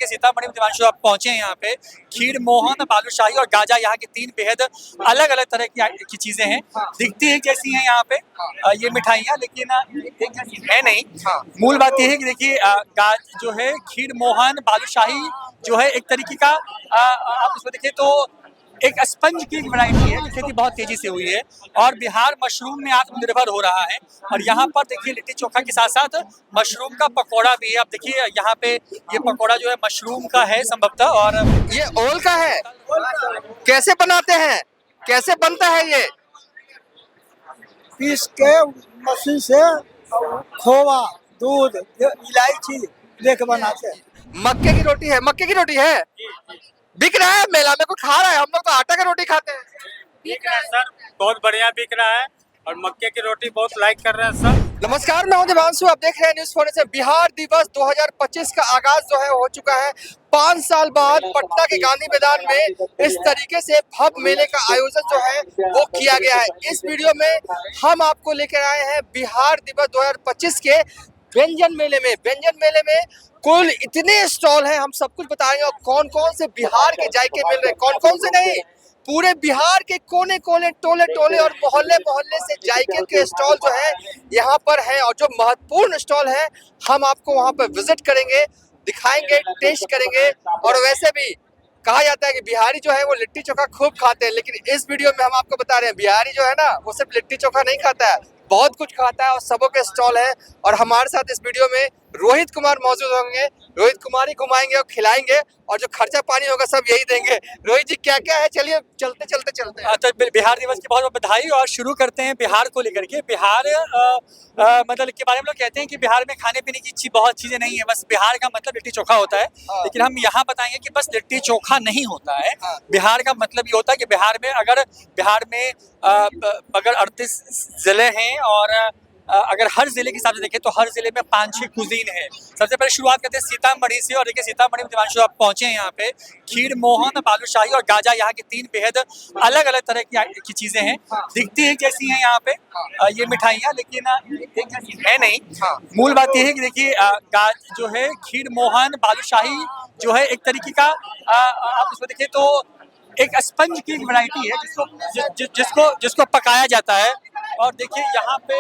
सीतामढ़ी में दिवांशु आप पहुंचे हैं यहाँ पे। खीर मोहन, बालूशाही और गाजा यहाँ की तीन बेहद अलग अलग तरह की चीजें हैं। दिखती एक जैसी हैं यहाँ पे ये मिठाइयाँ, लेकिन एक जैसी है नहीं। मूल बात यह है कि देखिए जो है खीर मोहन बालूशाही जो है एक तरीके का आप इसको देखिए तो एक स्पंज की वैरायटी है। खेती बहुत तेजी से हुई है और बिहार मशरूम में आत्मनिर्भर हो रहा है। और यहाँ पर देखिए लिट्टी चोखा के साथ साथ मशरूम का पकौड़ा भी है। आप देखिए यहाँ पे ये पकौड़ा जो है मशरूम का है संभवतः। और ये ओल का है, कैसे बनाते हैं, कैसे बनता है ये? पीस के मशीन से खोवा, दूध, इलायची देके बनाते हैं। मक्के की रोटी है, मक्के की रोटी है, बिक रहा है मेला में, कोई खा रहा है? हम लोग तो आटा की रोटी खाते हैं। बिक रहा है सर, बहुत बढ़िया बिक रहा है और मक्के की रोटी बहुत लाइक कर रहे हैं सब। नमस्कार, मैं हूं दिवांशु, आप देख रहे हैं न्यूज़ फोन से। बिहार दिवस 2025 का आगाज जो है हो चुका है। 5 साल बाद पटना के गांधी मैदान में इस तरीके से भव्य मेले का आयोजन जो है वो किया गया है। इस वीडियो में हम आपको लेकर आए हैं बिहार दिवस 2025 के व्यंजन मेले में। व्यंजन मेले में कुल इतने स्टॉल हैं, हम सब कुछ बताएंगे और कौन कौन से बिहार के जायके मिल रहे हैं, कौन कौन से नहीं, पूरे बिहार के कोने कोने, टोले टोले और मोहल्ले मोहल्ले से जायके के स्टॉल जो है यहाँ पर है। और जो महत्वपूर्ण स्टॉल है हम आपको वहाँ पर विजिट करेंगे, दिखाएंगे, टेस्ट करेंगे। और वैसे भी कहा जाता है कि बिहारी जो है वो लिट्टी चोखा खूब खाते हैं, लेकिन इस वीडियो में हम आपको बता रहे हैं बिहारी जो है ना वो सिर्फ लिट्टी चोखा नहीं खाता है, बहुत कुछ खाता है और सबों के स्टॉल है। और हमारे साथ इस वीडियो में रोहित कुमार मौजूद होंगे। रोहित कुमार ही घुमाएंगे और खिलाएंगे और जो खर्चा पानी होगा सब यही देंगे। रोहित जी क्या क्या है, चलिए चलते हैं। तो बिहार दिवस की बहुत बहुत बधाई। और शुरू करते हैं बिहार को लेकर के। बिहार मतलब के बारे में लोग कहते हैं कि बिहार में खाने पीने की बहुत चीजें नहीं है, बस बिहार का मतलब लिट्टी चोखा होता है। लेकिन हम यहाँ बताएंगे कि बस लिट्टी चोखा नहीं होता है। बिहार का मतलब ये होता है कि बिहार में अगर 38 जिले हैं और अगर हर जिले के हिसाब से देखें तो हर जिले में 5-6 कुजीन है। सबसे पहले शुरुआत करते हैं सीतामढ़ी से। और देखिए सीतामढ़ी में दिवांशु आप पहुंचे हैं यहाँ पे। खीर मोहन, बालूशाही और गाजा यहाँ की तीन बेहद अलग अलग तरह की चीजें हैं। दिखती एक जैसी हैं यहाँ पे ये मिठाइयाँ, लेकिन एक जैसी है नहीं। मूल बात यह है कि देखिए जो है खीर मोहन बालूशाही जो है एक तरीके का आप इसको देखिए तो एक स्पंज की वैरायटी है जिसको पकाया जाता है। और देखिए यहाँ पे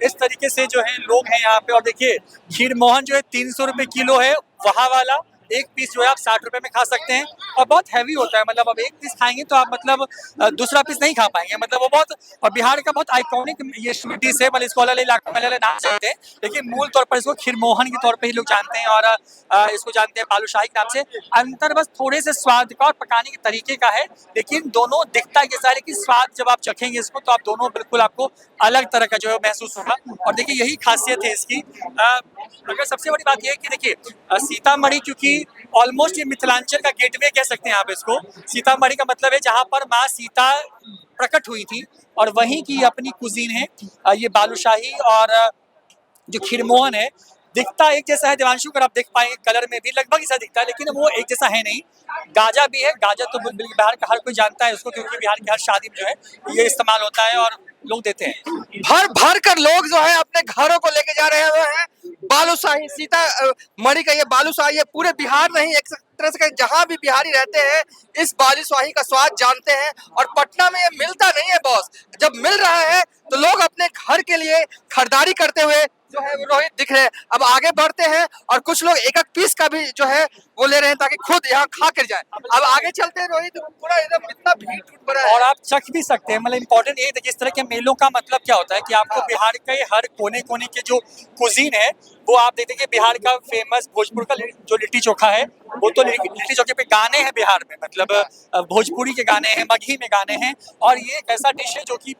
इस तरीके से जो है लोग हैं यहाँ पे। और देखिए खीर मोहन जो है 300 रुपये किलो है, वहाँ वाला एक पीस जो है आप 60 रुपये में खा सकते हैं। और बहुत हैवी होता है, मतलब अब एक पीस खाएंगे तो आप मतलब दूसरा पीस नहीं खा पाएंगे, मतलब वो बहुत। और बिहार का बहुत आइकॉनिक ये डिश है, मतलब इसको अलग इलाकों में अलग नाम जानते हैं, लेकिन मूल तौर पर इसको खीर मोहन के तौर पर ही लोग जानते हैं और इसको जानते हैं बालूशाही के नाम से। अंतर बस थोड़े से स्वाद का और पकाने के तरीके का है, लेकिन दोनों दिखता है जैसा है, लेकिन स्वाद जब आप चखेंगे इसको तो आप दोनों बिल्कुल आपको अलग तरह का जो है महसूस होगा। और देखिए यही खासियत है इसकी। अगर सबसे बड़ी बात यह है कि देखिए सीतामढ़ी क्योंकि ऑलमोस्ट ये मिथिलांचल का गेटवे कह सकते हैं आप इसको। सीतामढ़ी का मतलब है जहाँ पर माँ सीता प्रकट हुई थी और वहीं की अपनी कुजीन है ये बालूशाही। और जो खीरमोहन है दिखता एक जैसा है दिवांशु, अगर आप देख पाएंगे कलर में भी लगभग ऐसा दिखता है, लेकिन वो एक जैसा है नहीं। गाजा भी है, गाजा तो बिहार का हर कोई जानता है उसको, क्योंकि बिहार की हर शादी में जो है ये इस्तेमाल होता है और लोग देते हैं। भर भर कर लोग जो है अपने घरों को लेके जा रहे हैं बालूशाही। सीतामढ़ी का ये बालूशाही है, पूरे बिहार नहीं एक तरह से जहाँ भी बिहारी रहते हैं इस बालूशाही का स्वाद जानते हैं। और पटना में ये मिलता नहीं है बॉस, जब मिल रहा है तो लोग अपने घर के लिए खरीदारी करते हुए जो है रोहित दिख रहे हैं। अब आगे बढ़ते हैं और कुछ लोग एक एक पीस का भी जो है वो ले रहे हैं ताकि खुद यहाँ खा कर जाए। अब आगे चलते हैं रोहित, पूरा एकदम इतना भीड़ भरा है और आप चख भी सकते हैं। मतलब इम्पोर्टेंट ये देखिए इस तरह के मेलों का मतलब क्या होता है कि आपको बिहार के हर कोने कोने के जो कुजीन है वो आप देखते हैं। बिहार का फेमस भोजपुर का जो लिट्टी चोखा है वो तो लिट्टी चोखे पे गाने हैं बिहार में, मतलब भोजपुरी के गाने हैं, मगही में गाने हैं। और ये एक ऐसा डिश है जो कि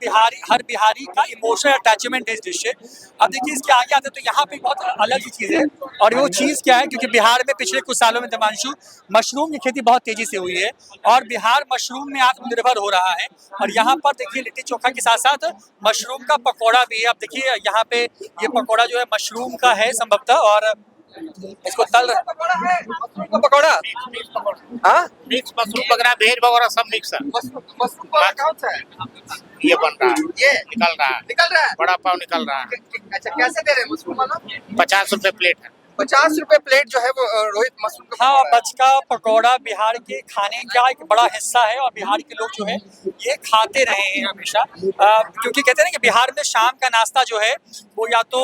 हर बिहारी का इमोशनल अटैचमेंट डिश है। अब देखिए इसके आगे आते हैं तो यहाँ पे बहुत अलग ही चीज़ है। और वो चीज़ क्या है, क्योंकि बिहार में पिछले कुछ सालों में दिवांशु मशरूम की खेती बहुत तेजी से हुई है और बिहार मशरूम में आत्मनिर्भर हो रहा है। और यहाँ पर देखिए लिट्टी चोखा के साथ साथ मशरूम का पकौड़ा भी है। आप देखिए यहाँ पे ये पकौड़ा जो है मशरूम का है संभवतः और इसको तल पकौड़ा। हाँ मिक्स मशरूम वगैरह भेज वगैरह सब मिक्स है। मशरूम कौन सा है? ये बन रहा है, ये निकल रहा है, निकल रहा है, बड़ा पाव निकल रहा है। अच्छा कैसे दे रहे हैं मशरूम वाला? 50 रुपए प्लेट है। 50 रुपए प्लेट जो है वो रोहित मशरूम का हाँ, पकौड़ा है। बचका पकौड़ा बिहार के खाने का एक बड़ा हिस्सा है और बिहार के लोग जो है ये खाते रहे हैं हमेशा, क्योंकि कहते हैं ना कि बिहार में शाम का नाश्ता जो है वो या तो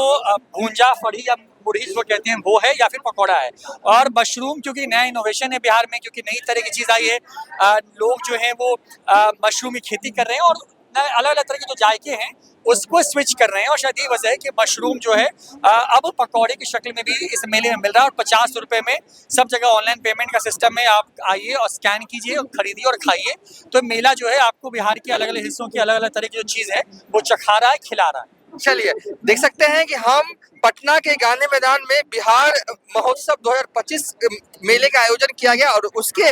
भूंजा फड़ी या मुरही जो कहते हैं वो है या फिर पकौड़ा है। और मशरूम क्योंकि नया इनोवेशन है बिहार में, क्योंकि नई तरह की चीज़ आई है, लोग जो हैं वो मशरूम की खेती कर रहे हैं और अलग अलग तरह के जो जायके हैं उसको स्विच कर रहे हैं। और शायद ये वजह है कि मशरूम जो है अब पकौड़े की शक्ल में भी इस मेले में मिल रहा है। और 50 रुपए में सब जगह ऑनलाइन पेमेंट का सिस्टम है, आप आइए और स्कैन कीजिए और खरीदिए और खाइए। तो मेला जो है आपको बिहार के अलग अलग हिस्सों की अलग अलग तरह की जो चीज़ है वो चखा रहा है, खिला रहा है। चलिए देख सकते हैं कि हम पटना के गांधी मैदान में बिहार महोत्सव 2025 मेले का आयोजन किया गया और उसके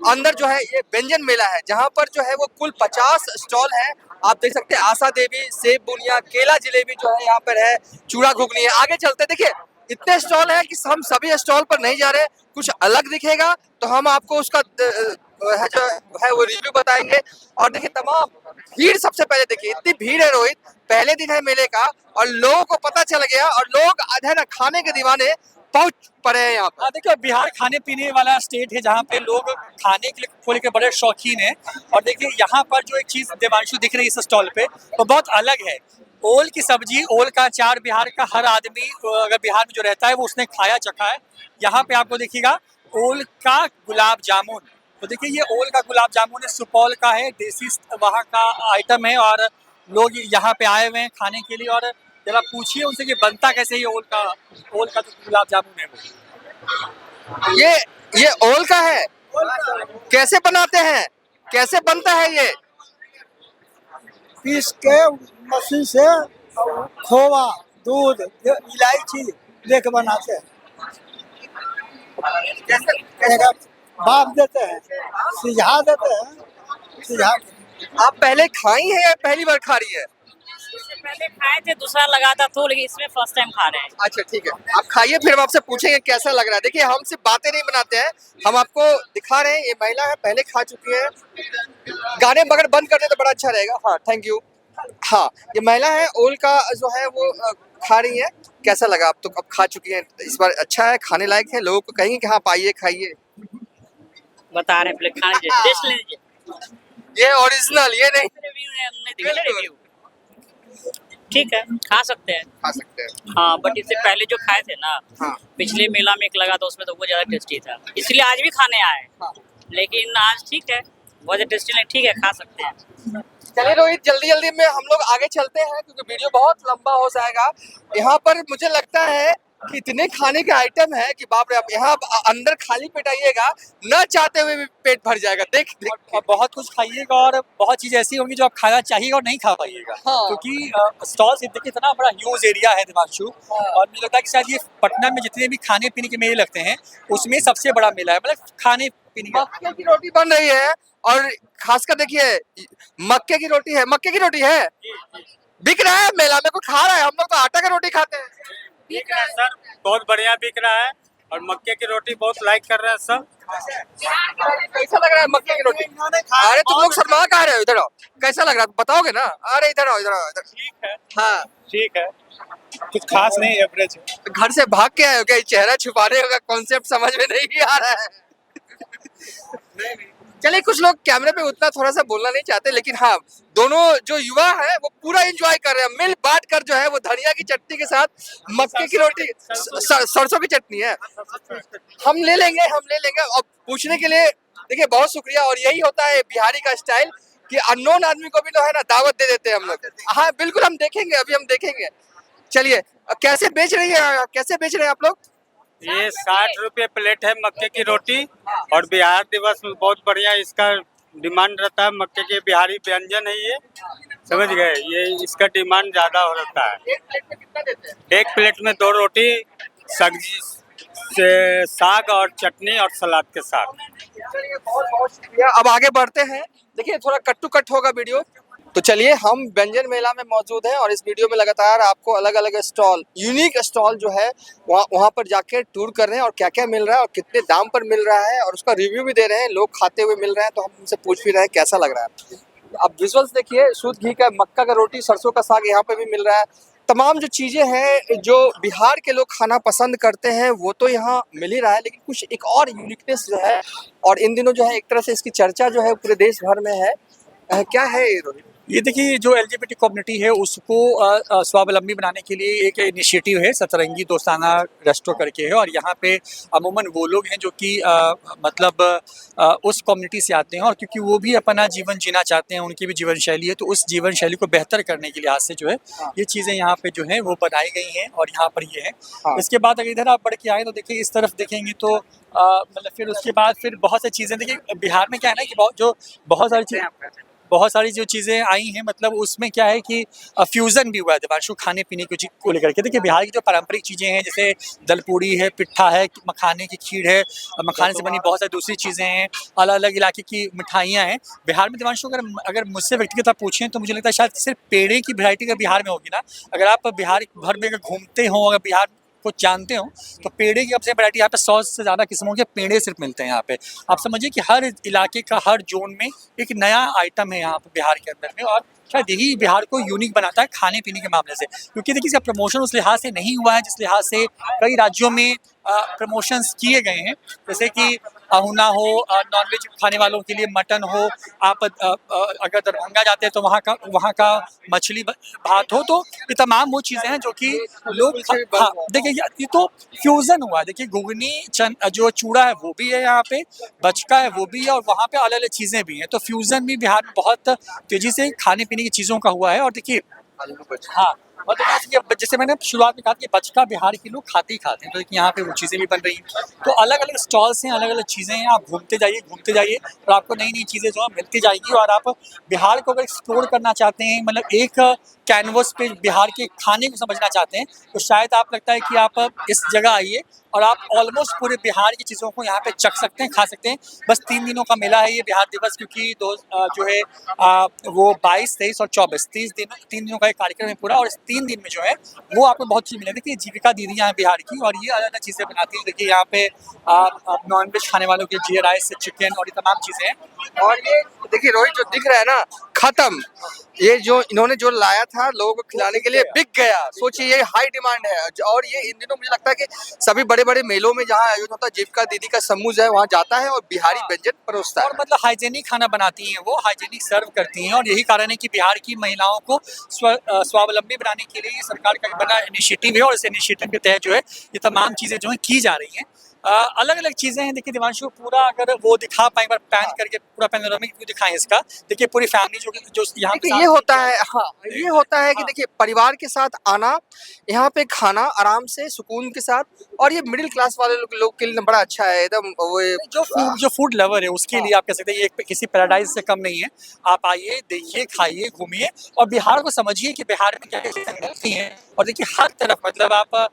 अंदर जो है ये व्यंजन मेला है, जहां पर जो है वो कुल 50 स्टॉल है। आप देख सकते हैं आशा देवी, सेब बुनिया, केला जलेबी जो है यहाँ पर है, चूड़ा घुगनी है। आगे चलते देखिए इतने स्टॉल है कि हम सभी स्टॉल पर नहीं जा रहे, कुछ अलग दिखेगा तो हम आपको उसका जो है वो रिव्यू बताएंगे। और देखिए तमाम भीड़, सबसे पहले देखिए इतनी भीड़ है रोहित, पहले दिन है मेले का और लोगों को पता चल गया और लोग है ना खाने के दीवाने पहुंच पड़े हैं यहाँ पर। हाँ, देखिए बिहार खाने पीने वाला स्टेट है जहाँ पे लोग खाने के लिए को लेकर बड़े शौकीन हैं। और देखिए यहाँ पर जो एक चीज़ देवांशु दिख रही है इस स्टॉल पे वो बहुत अलग है। ओल की सब्जी, ओल का अचार बिहार का हर आदमी अगर बिहार में जो रहता है वो उसने खाया चखा है। यहाँ पे आपको देखिएगा ओल का गुलाब जामुन, तो देखिए ये ओल का गुलाब जामुन है, सुपौल का है, देसी वहाँ का आइटम है और लोग यहाँ पे आए हुए हैं खाने के लिए। और जरा पूछिए उनसे कि बनता कैसे ये ओल का जो गुलाब जामुन है वो। ये ओल का है, कैसे बनाते हैं, कैसे बनता है ये? पीस के मशीन से खोवा, दूध, इलायची दे के बनाते हैं। कैसे भाप देते हैं, सिझा देते हैं, सिझा आप पहले खाई है या पहली बार खा रही है? इससे पहले खाए थे, दूसरा लगा था तो, लेकिन इसमें फर्स्ट टाइम खा रहे हैं। अच्छा ठीक है, आप खाइए फिर हम आपसे पूछेंगे कैसा लग रहा है। देखिए हम सिर्फ बातें नहीं बनाते हैं, हम आपको दिखा रहे हैं। ये महिला है, पहले खा चुकी है। गाने मगर बंद कर दे तो बड़ा अच्छा रहेगा। हाँ थैंक यू। हाँ ये महिला है, ओल का जो है वो खा रही है। कैसा लगा? आप तो अब खा चुकी हैं, इस बार अच्छा है, खाने लायक है? लोगों को कहेंगे कि हाँ पाइए खाइए। बता रहे हैं, पहले खाने दीजिए, टेस्ट ले लीजिए। ये ओरिजिनल, ये नहीं। रिव्यू ठीक है, खा सकते हैं। खा सकते हैं। हाँ, बट इससे पहले जो खाए थे ना, हाँ। पिछले मेला में एक लगा था, उसमें तो वो ज्यादा टेस्टी था, इसलिए आज भी खाने आए। हाँ। लेकिन आज ठीक है, बहुत टेस्टी नहीं, ठीक है, खा सकते हैं। चलिए रोहित, जल्दी जल्दी में हम लोग आगे चलते हैं क्योंकि वीडियो बहुत लंबा हो जाएगा। यहाँ पर मुझे लगता है कि इतने खाने के आइटम है कि बाप रे, आप यहाँ अंदर खाली पेट आइएगा, न चाहते हुए भी पेट भर जाएगा। देख और बहुत कुछ खाइएगा और बहुत चीज़ ऐसी होंगी जो आप खाना चाहिएगा और नहीं खा पाइएगा। हाँ। क्योंकि स्टॉल से देखिए इतना बड़ा ह्यूज एरिया है देवांशु। और मुझे लगता है कि शायद ये पटना में जितने भी खाने पीने के मेले लगते हैं उसमें सबसे बड़ा मेला है, मतलब खाने पीने का। मक्के की रोटी बन रही है और खासकर देखिए मक्के की रोटी है, मक्के की रोटी है, बिक रहा है मेला में, कोई खा रहा है? हम लोग तो आटा की रोटी खाते हैं। बिक रहा है सर, बहुत बढ़िया बिक रहा है और मक्के की रोटी बहुत लाइक कर रहे हैं सब। कैसा लग रहा है मक्के की रोटी? अरे तुम लोग शर्मा कहाँ रहे हो? इधर आओ, कैसा लग रहा है बताओगे ना? अरे इधर आओ, इधर आओ, इधर। ठीक है, हाँ ठीक है, कुछ खास नहीं, एवरेज। घर से भाग के आए हो क्या? ये चेहरा छुपाने का कॉन्सेप्ट समझ में नहीं आ रहा है। चलिए कुछ लोग कैमरे पे उतना थोड़ा सा बोलना नहीं चाहते, लेकिन हाँ दोनों जो युवा है वो पूरा एंजॉय कर रहे हैं, मिल बांट कर जो है वो धनिया की चटनी के साथ मक्के की रोटी, सरसों की चटनी है, हम ले लेंगे, हम ले लेंगे। और पूछने के लिए देखिए बहुत शुक्रिया। और यही होता है बिहारी का स्टाइल कि अननोन आदमी को भी जो है ना दावत दे देते हैं हम लोग। हाँ बिल्कुल, हम देखेंगे, अभी हम देखेंगे। चलिए कैसे बेच रही है, कैसे बेच रहे हैं आप लोग? ये 60 रुपये प्लेट है मक्के की रोटी और बिहार दिवस में बहुत बढ़िया इसका डिमांड रहता है। मक्के के बिहारी व्यंजन है ये, समझ गए? ये इसका डिमांड ज्यादा हो रहता है। एक प्लेट में कितना देते हैं? एक प्लेट में 2 रोटी, सब्जी से साग और चटनी और सलाद के साथ। चलिए बहुत बहुत शुक्रिया। अब आगे बढ़ते हैं, देखिए थोड़ा कट टू कट होगा वीडियो। तो चलिए हम व्यंजन मेला में मौजूद हैं और इस वीडियो में लगातार आपको अलग अलग स्टॉल, यूनिक स्टॉल जो है वहाँ पर जाके टूर कर रहे हैं और क्या क्या मिल रहा है और कितने दाम पर मिल रहा है और उसका रिव्यू भी दे रहे हैं। लोग खाते हुए मिल रहे हैं तो हम उनसे पूछ भी रहे हैं कैसा लग रहा है। अब विजुअल्स देखिए, शुद्ध घी का मक्का का रोटी, सरसों का साग यहाँ पे भी मिल रहा है। तमाम जो चीज़ें हैं जो बिहार के लोग खाना पसंद करते हैं वो तो यहाँ मिल ही रहा है, लेकिन कुछ एक और यूनिकनेस जो है और इन दिनों जो है एक तरह से इसकी चर्चा जो है पूरे देश भर में है। क्या है ये रोहित? ये देखिए, जो LGBT कम्युनिटी है उसको स्वावलंबी बनाने के लिए एक इनिशिएटिव है, सतरंगी दोस्ताना रेस्टो करके है। और यहाँ पे अमूमन वो लोग हैं जो कि मतलब उस कम्युनिटी से आते हैं, और क्योंकि वो भी अपना जीवन जीना चाहते हैं, उनकी भी जीवन शैली है, तो उस जीवन शैली को बेहतर करने के लिहाज से जो है ये चीज़ें यहाँ पे जो है वो बनाई गई हैं और यहाँ पर ये है। इसके बाद अगर इधर आप बढ़ के आए तो देखिए, इस तरफ देखेंगे तो मतलब फिर उसके बाद फिर बहुत सारी चीज़ें, देखिए बिहार में क्या है ना कि बहुत सारी जो चीज़ें आई हैं, मतलब उसमें क्या है कि फ्यूज़न भी हुआ है दिवांशु खाने पीने को लेकर के। देखिए बिहार की जो पारंपरिक चीज़ें हैं, जैसे दलपूड़ी है, पिट्ठा है, मखाने की खीर है, मखाने से बनी बहुत सारी दूसरी चीज़ें हैं, अलग अलग इलाके की मिठाइयाँ हैं बिहार में। दिवांशु अगर मुझसे व्यक्तिगत आप पूछें तो मुझे लगता है शायद सिर्फ पेड़े की वैरायटी का बिहार में होगी ना। अगर आप बिहार भर में घूमते हो, अगर बिहार को जानते हो, तो पेड़े की सबसे वैरायटी यहाँ पे 100 से ज़्यादा किस्मों के पेड़े सिर्फ मिलते हैं यहाँ पे। आप समझिए कि हर इलाके का हर जोन में एक नया आइटम है यहाँ पे बिहार के अंदर में, और शायद यही बिहार को यूनिक बनाता है खाने पीने के मामले से। क्योंकि देखिए, इसका प्रमोशन उस लिहाज से नहीं हुआ है जिस लिहाज से कई राज्यों में प्रमोशंस किए गए हैं, जैसे कि अहुना हो, नॉनवेज खाने वालों के लिए मटन हो, आप अगर दरभंगा जाते हैं तो वहाँ का मछली भात हो, तो ये तमाम वो चीज़ें हैं जो कि लोग देखिए ये तो फ्यूज़न हुआ है। देखिए घुगनी जो चूड़ा है वो भी है यहाँ पे, बचका है वो भी है, और वहाँ पे अलग अलग चीज़ें भी हैं। तो फ्यूज़न भी बिहार में बहुत तेज़ी से खाने पीने की चीज़ों का हुआ है। और देखिए हाँ, मतलब जैसे मैंने शुरुआत में कहा कि बचका बिहार के लोग खाते ही खाते हैं, तो यहाँ पे वो चीज़ें भी बन रही हैं। तो अलग अलग स्टॉल्स हैं, अलग अलग चीज़ें हैं, आप घूमते जाइए और आपको नई नई चीज़ें जो है मिलती जाएगी। और आप बिहार को अगर एक्सप्लोर करना चाहते हैं, मतलब एक कैनवस पे बिहार के खाने को समझना चाहते हैं, तो शायद आप लगता है कि आप इस जगह आइए और आप ऑलमोस्ट पूरे बिहार की चीज़ों को यहाँ पे चख सकते हैं, खा सकते हैं। बस 3 दिनों का मेला है ये बिहार दिवस, क्योंकि जो है वो 22, 23 और 24 3 दिनों का एक कार्यक्रम है पूरा। और इस 3 दिन में जो है वो आपको बहुत चीज़ मिलेगी। देखिए जीविका दीदी हैं बिहार की, और ये अलग अलग चीज़ें बनाती हैं। देखिए यहाँ पे नॉनवेज खाने वालों के लिए राइस, चिकन और ये तमाम चीज़ें हैं। और ये देखिए रोहित, जो दिख रहा है ना खत्म, ये जो इन्होंने जो लाया था लोगों को खिलाने के लिए बिक गया। सोचिए ये हाई डिमांड है, और ये इन दिनों मुझे लगता है कि सभी बड़े बड़े मेलों में जहाँ आयोजन होता है, जीविका दीदी का समूह जो है वहाँ जाता है और बिहारी व्यंजन परोसता है। और मतलब हाइजेनिक खाना बनाती हैं, वो हाइजेनिक सर्व करती हैं। और यही कारण है कि बिहार की महिलाओं को स्वावलंबी बनाने के लिए सरकार का बना इनिशिएटिव है, और इस इनिशिएटिव के तहत जो है ये तमाम चीज़ें जो है की जा रही हैं। अलग अलग चीज़ें हैं। देखिए दिवांशु, पूरा अगर वो दिखा पाए, एक बार पैन करके पूरा पैनोरामिक व्यू दिखाएं इसका। देखिए पूरी फैमिली जो यहाँ पे ये होता है, हाँ ये होता है कि देखिए परिवार के साथ आना, यहाँ पे खाना आराम से सुकून के साथ, और ये मिडिल क्लास वाले लोग के लिए बड़ा अच्छा है एकदम। वो जो फूड लवर है उसके लिए आप कह सकते हैं ये किसी पैराडाइज से कम नहीं है। आप आइए, देखिए, खाइए, घूमिए और बिहार को समझिए कि बिहार में क्या क्या चीज़ें मिलती हैं। और देखिए हर तरफ, मतलब आप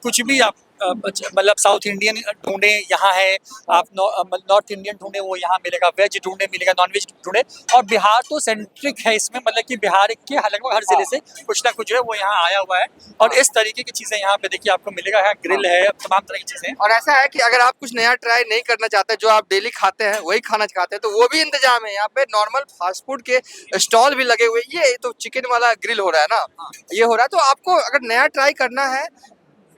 कुछ भी आप मतलब साउथ इंडियन ढूंढे यहाँ है, आप नॉर्थ इंडियन ढूंढे वो यहाँ मिलेगा, वेज ढूंढे मिलेगा, नॉन वेज ढूंढे। और बिहार तो सेंट्रिक है इसमें, मतलब कि बिहार के लगभग हर जिले से कुछ ना कुछ जो है वो यहाँ आया हुआ है। और इस तरीके की चीज़ें यहाँ पे देखिए आपको मिलेगा, है ग्रिल है, तमाम तरह की चीज़ें। और ऐसा है कि अगर आप कुछ नया ट्राई नहीं करना चाहते, जो आप डेली खाते हैं वही खाना चाहते हैं, तो वो भी इंतजाम है यहाँ पे। नॉर्मल फास्ट फूड के स्टॉल भी लगे हुए। ये तो चिकन वाला ग्रिल हो रहा है ना, ये हो रहा है। तो आपको अगर नया ट्राई करना है,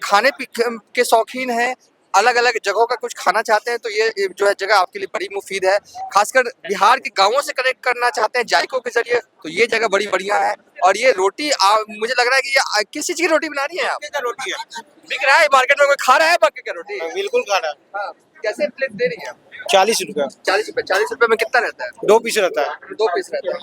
खाने के शौकीन है, अलग अलग जगहों का कुछ खाना चाहते हैं, तो ये जो है जगह आपके लिए बड़ी मुफीद है। खासकर बिहार के गांवों से कनेक्ट करना चाहते हैं जायकों के जरिए, तो ये जगह बड़ी बढ़िया है। और ये रोटी मुझे लग रहा है कि ये किस चीज की रोटी बना रही है आप? रोटी है, बिक रहा है मार्केट में, कोई खा रहा है मक्के का रोटी? बिल्कुल खा रहा है। हाँ, कैसे प्लेट दे रही है? 40 रुपया। 40 रुपए। 40 रुपए में कितना रहता है? 2 पीस रहता है। 2 पीस रहता है।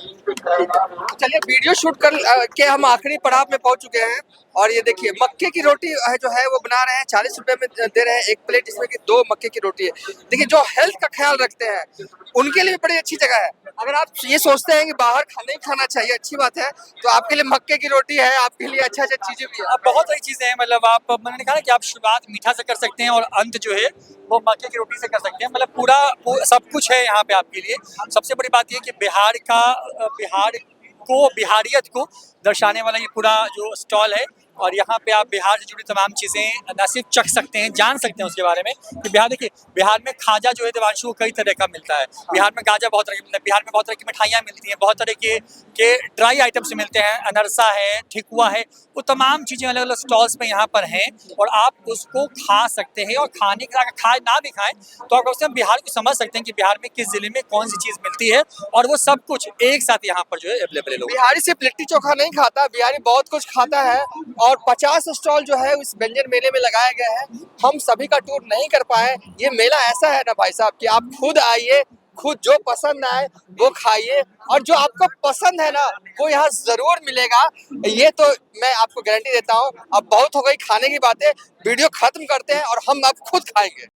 चलिए वीडियो शूट कर के हम आखिरी पड़ाव में पहुंच चुके हैं। और ये देखिए मक्के की रोटी है जो है वो बना रहे हैं, 40 रुपए में दे रहे हैं एक प्लेट, जिसमें कि 2 मक्के की रोटी है। देखिए जो हेल्थ का ख्याल रखते हैं उनके लिए बड़ी अच्छी जगह है। अगर आप ये सोचते हैं कि बाहर खाना ही खाना चाहिए, अच्छी बात है, तो आपके लिए मक्के की रोटी है, आपके लिए अच्छा चीजें भी है। अब बहुत सारी चीज़ें हैं, मतलब मैंने कहा ना कि आप शुरुआत मीठा से कर सकते हैं और अंत जो है वो मक्के की रोटी से कर सकते हैं। मतलब पूरा सब कुछ है यहाँ पे आपके लिए। सबसे बड़ी बात ये कि बिहारियत को दर्शाने वाला ये पूरा जो स्टॉल है और यहाँ पे आप बिहार से जुड़ी तमाम चीज़ें न सिर्फ चख सकते हैं, जान सकते हैं उसके बारे में कि बिहार, देखिए बिहार में खाजा जो है देवांशु कई तरह का मिलता है। बिहार में गाजा बहुत तरह का मिलता है, बिहार में बहुत तरह की मिठाइयाँ मिलती हैं, बहुत तरह के ड्राई आइटम्स मिलते हैं, अनरसा है, ठेकुआ है, वो तमाम चीज़ें अलग अलग स्टॉल्स में यहाँ पर हैं और आप उसको खा सकते हैं। और खाने के अगर खाए ना भी खाएं तो आप उससे बिहार को समझ सकते हैं कि बिहार में किस जिले में कौन सी चीज़ मिलती है, और वो सब कुछ एक साथ यहाँ पर जो है अवेलेबल है। बिहारी सिर्फ लिट्टी चोखा नहीं खाता, बिहारी बहुत कुछ खाता है और 50 स्टॉल जो है इस व्यंजन मेले में लगाया गया है। हम सभी का टूर नहीं कर पाए। ये मेला ऐसा है ना भाई साहब कि आप खुद आइए, खुद जो पसंद आए वो खाइए, और जो आपको पसंद है ना वो यहाँ जरूर मिलेगा। ये तो मैं आपको गारंटी देता हूँ। अब बहुत हो गई खाने की बातें, वीडियो खत्म करते हैं और हम अब खुद खाएंगे।